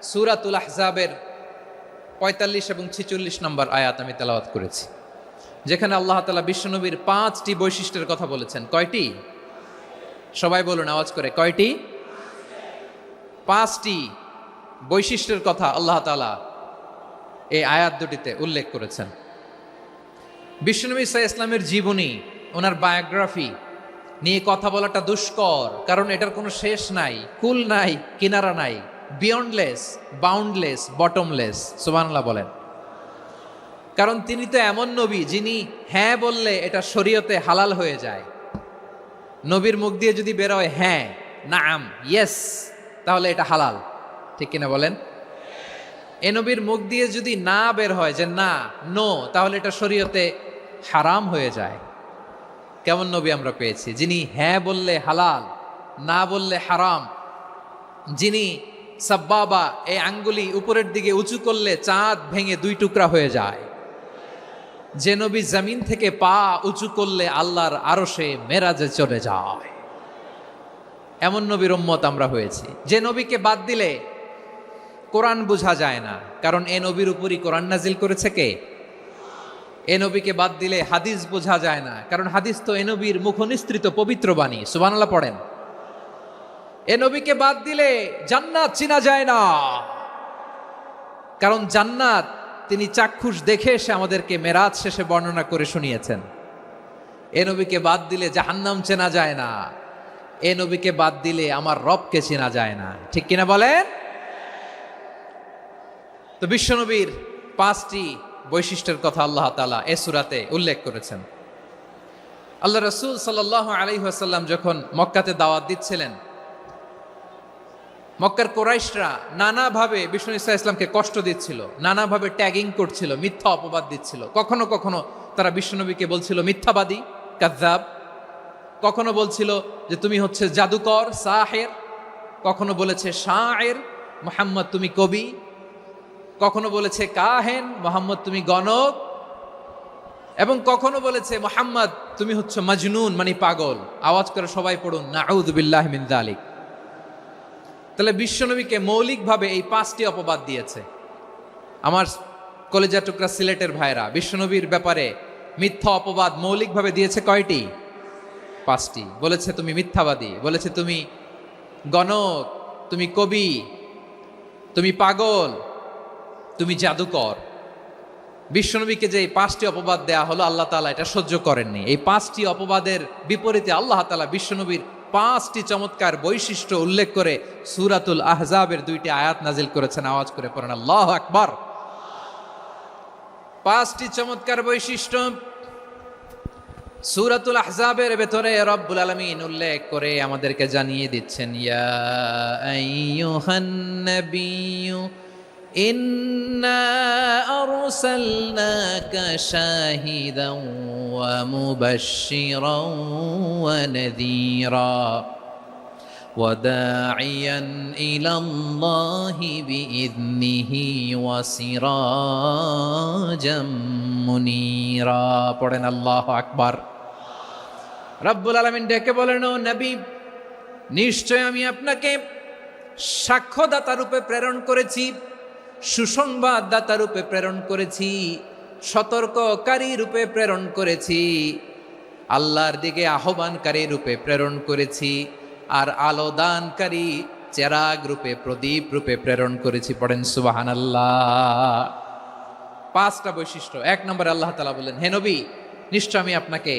সূরাতুল আহজাবের ৪৫ এবং ৪৬ নম্বর আয়াত আমি তেলাওয়াত করেছি, যেখানে আল্লাহ তাআলা বিশ্বনবীর ৫টি বৈশিষ্ট্যের কথা বলেছেন। কয়টি? সবাই বলুন আওয়াজ করে, কয়টি? ৫টি বৈশিষ্ট্যের কথা আল্লাহ তাআলা এই আয়াত দুটিতে উল্লেখ করেছেন। বিশ্বনবী সাল্লাল্লাহু আলাইহি ইসলামের জীবনী, ওনার বায়োগ্রাফি নিয়ে কথা বলাটা দুষ্কর, কারণ এটার কোনো শেষ নাই, কুল নাই, কিনারা নাই, বিয়ন্ডলেস, বাউন্ডলেস, বটমলেস। সুবহানাল্লাহ বলেন। কারণ তিনি তো এমন নবী যিনি হ্যাঁ বললে এটা শরীয়তে হালাল হয়ে যায়। নবীর মুখ দিয়ে যদি বেরোয় হ্যাঁ, নাম, ইয়েস, তাহলে এটা হালাল। ঠিক কিনা বলেন? এ নবীর মুখ দিয়ে যদি না বের হয় যে না, নো, তাহলে এটা শরীয়তে হারাম হয়ে যায়। কেমন নবী আমরা পেয়েছি, যিনি হ্যাঁ বললে হালাল, না বললে হারাম, যিনি সাব্বাবা এই আঙ্গুলি উপরের দিকে উঁচু করলে চাঁদ ভেঙে 2 টুকরা হয়ে যায়, যে নবী জমিন থেকে পা উঁচু করলে আল্লাহর আরশে মেরাজে চলে যায়, এমন নবীর উম্মত আমরা হয়েছি। যে নবীকে বাদ দিলে কোরআন বোঝা যায় না, কারণ এ নবীর উপরই কোরআন নাজিল করেছে কে? এ নবীকে বাদ দিলে হাদিস বোঝা যায় না, কারণ হাদিস তো এ নবীর মুখনিসৃত পবিত্র বাণী। সুবহানাল্লাহ পড়েন। এ নবীকে বাদ দিলে জান্নাত চিনা যায় না, কারণ জান্নাত তিনি চাক্ষুষ দেখে এসে আমাদেরকে মেরাজ শেষে বর্ণনা করে শুনিয়েছেন। এ নবীকে বাদ দিলে জাহান্নাম চেনা যায় না, এ নবীকে বাদ দিলে আমার রবকে চেনা যায় না। ঠিক কিনা বলেন? তো বিশ্বনবীর 5টি বৈশিষ্ট্যের কথা আল্লাহ তাআলা এ সূরাতে উল্লেখ করেছেন। আল্লাহ রাসূল সাল্লাল্লাহু আলাইহি ওয়াসাল্লাম যখন মক্কাতে দাওয়াত দিচ্ছিলেন, মক্কার কুরাইশরা নানাভাবে বিষ্ণু ঈসা ইসলামকে কষ্ট দিচ্ছিল, নানাভাবে ট্যাগিং করছিল, মিথ্যা অপবাদ দিচ্ছিল। কখনো কখনো তারা বিশ্বনবীকে বলছিল মিথ্যাবাদী, কাযযাব। কখনো বলছিল যে তুমি হচ্ছে জাদুকর, সাহের। কখনো বলেছে শায়ের, মুহাম্মদ তুমি কবি। কখনো বলেছে কাহেন, মুহাম্মদ তুমি গণক। এবং কখনো বলেছে মুহাম্মদ তুমি হচ্ছে মাজনুন, মানে পাগল। আওয়াজ করে সবাই পড়ুন নাউযু বিল্লাহি মিন যালিক। তাহলে বিশ্বনবীকে মৌলিকভাবে এই 5টি অপবাদ দিয়েছে। আমার কলেজা টুকরা সিলেটের ভাইরা, বিশ্বনবীর ব্যাপারে মিথ্যা অপবাদ মৌলিকভাবে দিয়েছে কয়টি? 5টি। বলেছে তুমি মিথ্যাবাদী, বলেছে তুমি গণক, তুমি কবি, তুমি পাগল, তুমি জাদুকর। বিশ্বনবীকে যে এই 5টি অপবাদ দেয়া হলো, আল্লাহ তাআলা এটা সহ্য করেননি। এই 5টি অপবাদের বিপরীতে আল্লাহ তাআলা বিশ্বনবীর 5টি চমৎকার বৈশিষ্ট্য উল্লেখ করে সূরাতুল আহজাবের 2টি আয়াত নাজিল করেছেন। আওয়াজ করে পড়েন আল্লাহু আকবার। 5টি চমৎকার বৈশিষ্ট্য সূরাতুল আহজাবের ভেতরে রব্বুল আলামিন উল্লেখ করে আমাদেরকে জানিয়ে দিচ্ছেন, ইয়া আইয়ুহান নাবিয়্যু ইন্না আরসালনাকা শাহিদান ওয়া মুবাশশিরান ওয়া নাযীরা ওয়া দাঈয়ান ইলাল্লাহি বিইذনিহি ওয়া সিরাজাম মুনীরা। পড়েন আল্লাহু আকবার। রব্বুল আলামিন ডেকে বলেন, ও নবী, নিশ্চয় আমি আপনাকে সাক্ষ্যদাতা রূপে প্রেরণ করেছি, সুসংবাদদাতা রূপে প্রেরণ করেছি, সতর্ককারী রূপে প্রেরণ করেছি, আল্লাহর দিকে আহ্বানকারী রূপে প্রেরণ করেছি, আর আলো দানকারী চেরাগ রূপে, প্রদীপ রূপে প্রেরণ করেছি। পড়েন সুবহানাল্লাহ। 5টা বৈশিষ্ট্য। 1 নম্বরে আল্লাহ তাআলা বলেন, হে নবী, নিশ্চয় আমি আপনাকে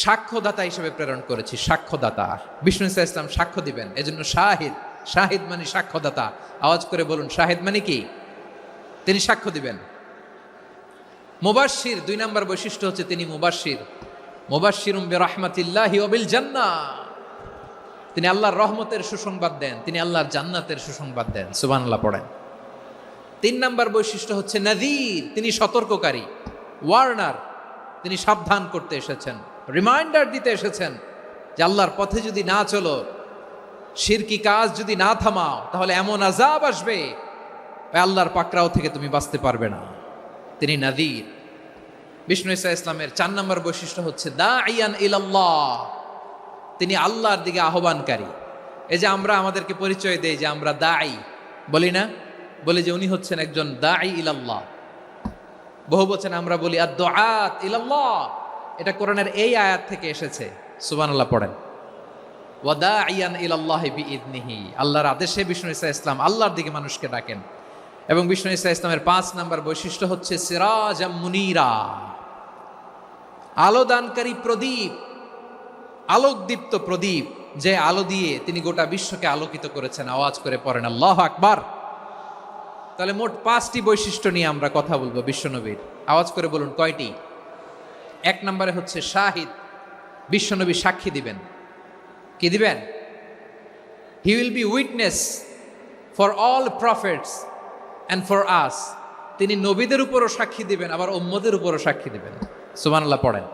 সাক্ষ্যদাতা হিসেবে প্রেরণ করেছি। সাক্ষ্যদাতা, বিষ্ণু ঈসা ইসলাম সাক্ষ্য দিবেন, এজন্য শাহিদ। শাহিদ মানে সাক্ষ্যদাতা। আওয়াজ করে বলুন, শাহিদ মানে কি? তিনি সাক্ষ্য দিবেন। মুবাশশির, 2 নম্বর বৈশিষ্ট্য হচ্ছে তিনি মুবাশশির। মুবাশশিরুম বিরাহমাতিল্লাহি ওয়া বিল জান্নাহ। তিনি আল্লাহর রহমতের সুসংবাদ দেন, তিনি আল্লাহর জান্নাতের সুসংবাদ দেন। সুবহানাল্লাহ পড়েন। 3 নম্বর বৈশিষ্ট্য হচ্ছে নাযীর, তিনি সতর্ককারী, ওয়ার্নার। তিনি সাবধান করতে এসেছেন, রিমাইন্ডার দিতে এসেছেন যে আল্লাহর পথে যদি না চলো, শিরকি কাজ যদি না থামাও, তাহলে এমন আযাব আসবে আল্লাহর পাকড়াও থেকে তুমি বাঁচতে পারবে না। তিনি নাযীর। বিষ্ণু ঈসা ইসলামের 4 নম্বর বৈশিষ্ট্য হচ্ছে দাঈয়ান ইলাল্লাহ, তিনি আল্লাহর দিকে আহ্বানকারী। এই যে আমরা আমাদেরকে পরিচয় দেই যে আমরা দাঈ, বলি না? বলি যে উনি হচ্ছেন একজন দাঈ ইলাল্লাহ। বহু বচন আমরা বলি আদ-দুআত ইলাল্লাহ। এটা কোরআনের এই আয়াত থেকে এসেছে। সুবহানাল্লাহ পড়েন। ওয়া দাঈয়ান ইলাল্লাহি বিইذনিহি। আল্লাহর আদেশে বিষ্ণু ঈসা ইসলাম আল্লাহর দিকে মানুষকে ডাকেন। এবং বিষ্ণু ঈসা ইসলামের 5 নাম্বার বৈশিষ্ট্য হচ্ছে সিরাজাম মুনীরা, আলোদানকারী প্রদীপ, আলোকদীপ্ত প্রদীপ, যে আলো দিয়ে তিনি গোটা বিশ্বকে আলোকিত করেছেন। আওয়াজ করে পড়েন আল্লাহু আকবার। তাহলে মোট 5টি বৈশিষ্ট্য নিয়ে আমরা কথা বলবো বিশ্বনবীর। আওয়াজ করে বলুন কয়টি? 1 নম্বরে হচ্ছে শাহিদ, বিশ্বনবী সাক্ষী দিবেন। কি দিবেন? He will be witness for all prophets and for us. তিনি নবীদের উপরও সাক্ষী দিবেন, আবার উম্মতের উপরও সাক্ষী দিবেন। সুবহানাল্লাহ পড়েন।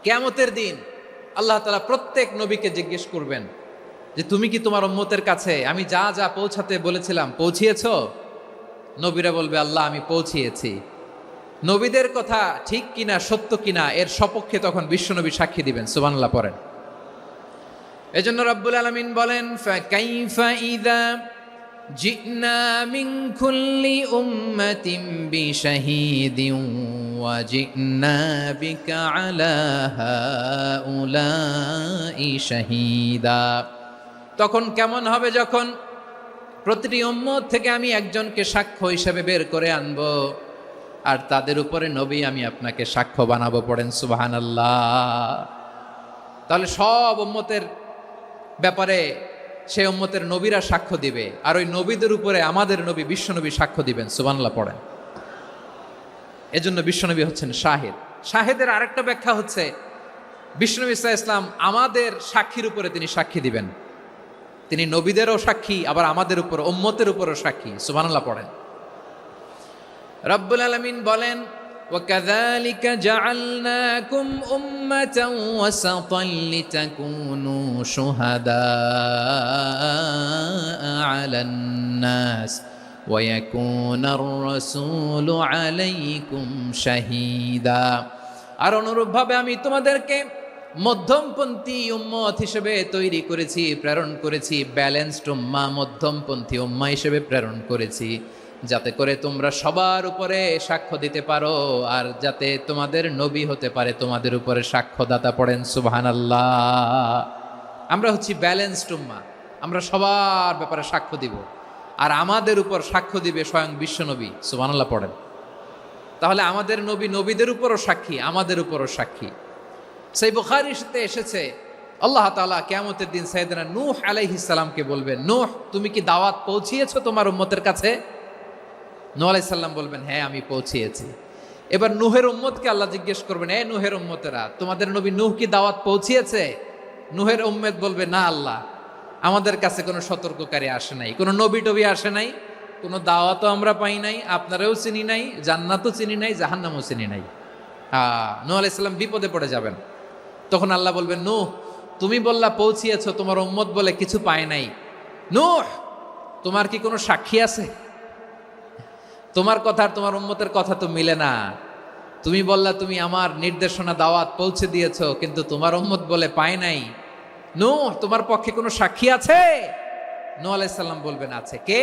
কিয়ামতের দিন আল্লাহ তাআলা প্রত্যেক নবীকে জিজ্ঞেস করবেন যে তুমি কি তোমার উম্মতের কাছে আমি যা যা পৌঁছাতে বলেছিলাম পৌঁছিয়েছো? নবীরা বলবে আল্লাহ আমি পৌঁছিয়েছি। নবীদের কথা ঠিক কিনা, সত্য কিনা, এর সপক্ষে তখন বিশ্বনবী সাক্ষী দিবেন। সুবহানাল্লাহ পড়েন। এজন্য রব্বুল আলামিন বলেন ফাকাইফা ইযা জিনা মিন কুল্লি উম্মাতিন বিশাহীদিন ওয়া জিনা বিকা আলা হাউলাই শাহীদা। তখন কেমন হবে যখন প্রতিটি উম্মত থেকে আমি একজনকে সাক্ষ্য হিসেবে বের করে আনবো, আর তাদের উপরে নবী আমি আপনাকে সাক্ষ্য বানাবো। পড়েন সুবহানাল্লাহ। তাহলে সব উম্মতের ব্যাপারে সেই উম্মতের নবীরা সাক্ষ্য দিবে, আর ওই নবীদের উপরে আমাদের নবী বিশ্বনবী সাক্ষ্য দিবেন। সুবহানাল্লাহ পড়েন। এজন্য বিশ্বনবী হচ্ছেন শাহিদ। শাহিদের আরেকটা ব্যাখ্যা হচ্ছে বিশ্বনবী সাল্লাল্লাহু আলাইহি ওয়াসাল্লাম আমাদের সাক্ষীর উপরে তিনি সাক্ষী দিবেন। তিনি নবীদেরও সাক্ষী, আবার আমাদের উপর উম্মতের উপরও সাক্ষী। সুবহানাল্লাহ পড়েন। রব্বুল আলামিন বলেন وَكَذَلِكَ جَعَلْنَاكُمْ أُمَّةً وَسَطًا لِتَكُونُوا شُهَدَاءَ عَلَى النَّاسِ وَيَكُونَ الرَّسُولُ عَلَيْكُمْ شَهِيدًا। আর অনুরূপভাবে আমি তোমাদেরকে মধ্যমপন্থী উম্মত হিসেবে তৈরি করেছি, প্রেরণ করেছি। ব্যালেন্সড উম্মাহ, মধ্যমপন্থী উম্মাহ হিসেবে প্রেরণ করেছি, যাতে করে তোমরা সবার উপরে সাক্ষ্য দিতে পারো, আর যাতে তোমাদের নবী হতে পারে তোমাদের উপরে সাক্ষ্যদাতা। পড়েন সুবহানাল্লাহ। আমরা হচ্ছি ব্যালেন্সড উম্মাহ, আমরা সবার ব্যাপারে সাক্ষ্য দিব, আর আমাদের উপর সাক্ষ্য দিবে স্বয়ং বিশ্বনবী। সুবহানাল্লাহ পড়েন। তাহলে আমাদের নবী নবীদের উপরও সাক্ষী, আমাদের উপরও সাক্ষী। সেই বুখারীতে এসেছে আল্লাহ তাআলা কিয়ামতের দিন সাইয়েদনা নূহ আলাইহিস সালামকে বলবেন, নূহ তুমি কি দাওয়াত পৌঁছিয়েছো তোমার উম্মতের কাছে? নূহ আলাইহিস সালাম বলবেন হ্যাঁ আমি পৌঁছিয়েছি। এবার নূহের উম্মতকে আল্লাহ জিজ্ঞেস করবেন, এ নূহের উম্মতেরা তোমাদের নবী নূহ কি দাওয়াত পৌঁছিয়েছে? নূহের উম্মত বলবে না আল্লাহ, আমাদের কাছে কোনো সতর্ককারী আসে নাই, কোনো নবী টবি আসে নাই, কোনো দাওয়াতও আমরা পাই নাই, আপনারাও চিনি নাই, জান্নাতও চিনি নাই, জাহান্নামও চিনি নাই। নূহ আলাইহিস সালাম বিপদে পড়ে যাবেন। তখন আল্লাহ বলবেন নূহ তুমি বললা পৌঁছিয়েছো, তোমার উম্মত বলে কিছু পায় নাই। নূহ তোমার কি কোনো সাক্ষী আছে? তোমার কথা আর তোমার উম্মতের কথা তো মিলে না। তুমি বললা তুমি আমার নির্দেশনা দাওয়াত পৌঁছে দিয়েছো, কিন্তু তোমার উম্মত বলে পায় নাই। নূহ তোমার পক্ষে কোনো সাক্ষী আছে? নূহ আলাইহিস সালাম বলবেন আছে। কে?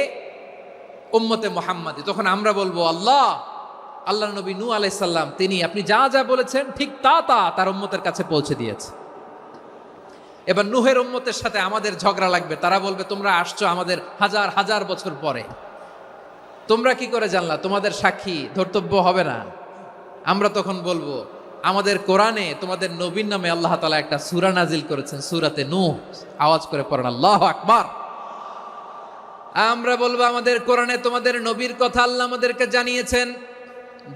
উম্মতে মুহাম্মাদি। তখন আমরা বলবো আল্লাহ নবী নূহ আলাইহিস সালাম তিনি আপনি যা যা বলেছেন ঠিক তা তার উম্মতের কাছে পৌঁছে দিয়েছে। এবার নূহের উম্মতের সাথে আমাদের ঝগড়া লাগবে। তারা বলবে তোমরা আসছো আমাদের হাজার হাজার বছর পরে, তোমরা কি করে জানলা? তোমাদের সাক্ষী ধর্তব্য হবে না। আমরা তখন বলবো আমাদের কোরআনে তোমাদের নবীর নামে আল্লাহ তাআলা একটা সূরা নাজিল করেছেন, সূরাতে নূহ। আওয়াজ করে পড়েন আল্লাহু আকবার। আমরা বলবো আমাদের কোরআনে তোমাদের নবীর কথা আল্লাহ আমাদেরকে জানিয়েছেন,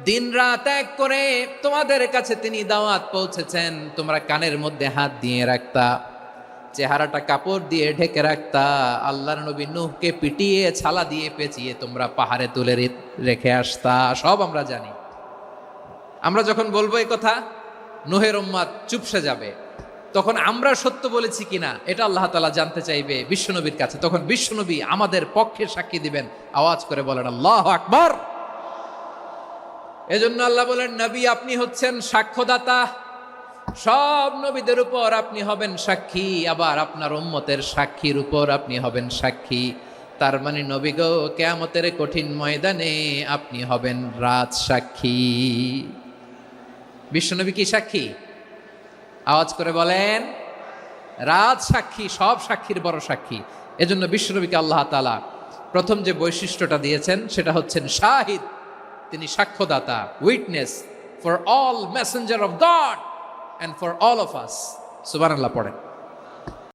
দিন রাত এক করে তোমাদের কাছে তিনি দাওয়াত পৌঁছেছেন। তোমরা কানের মধ্যে হাত দিয়ে রাখতা, চেহারাটা কাপড় দিয়ে ঢেকে রাখতা, আল্লাহর নবী নূহকে পিটিয়ে ছালা দিয়ে পেঁচিয়ে তোমরা পাহাড়ে তুলে রেখে আসতা। সব আমরা জানি। আমরা যখন বলবো এই কথা, নূহের উম্মত চুপসে যাবে। তখন আমরা সত্য বলেছি কিনা এটা আল্লাহ তাআলা জানতে চাইবে বিশ্বনবীর কাছে। তখন বিশ্বনবী আমাদের পক্ষে সাক্ষী দিবেন। আওয়াজ করে বলেন আল্লাহু আকবার। এজন্য আল্লাহ বলেন নবী আপনি হচ্ছেন সাক্ষ্যদাতা, সব নবীদের উপর আপনি হবেন সাক্ষী, আবার আপনার উম্মতের সাক্ষীর উপর আপনি হবেন সাক্ষী। তার মানে নবী গো, কিয়ামতের কঠিন ময়দানে আপনি হবেন রাজ সাক্ষী। বিশ্বনবী কি সাক্ষী? আওয়াজ করে বলেন, রাজ সাক্ষী, সব সাক্ষীর বড় সাক্ষী। এজন্য বিশ্বনবীকে আল্লাহ তাআলা প্রথম যে বৈশিষ্ট্যটা দিয়েছেন সেটা হচ্ছেন শাহিদ। তিনি সাক্ষ্যদাতা, witness for all messenger of God and for all of us. সুবহানাল্লাহ পড়েন।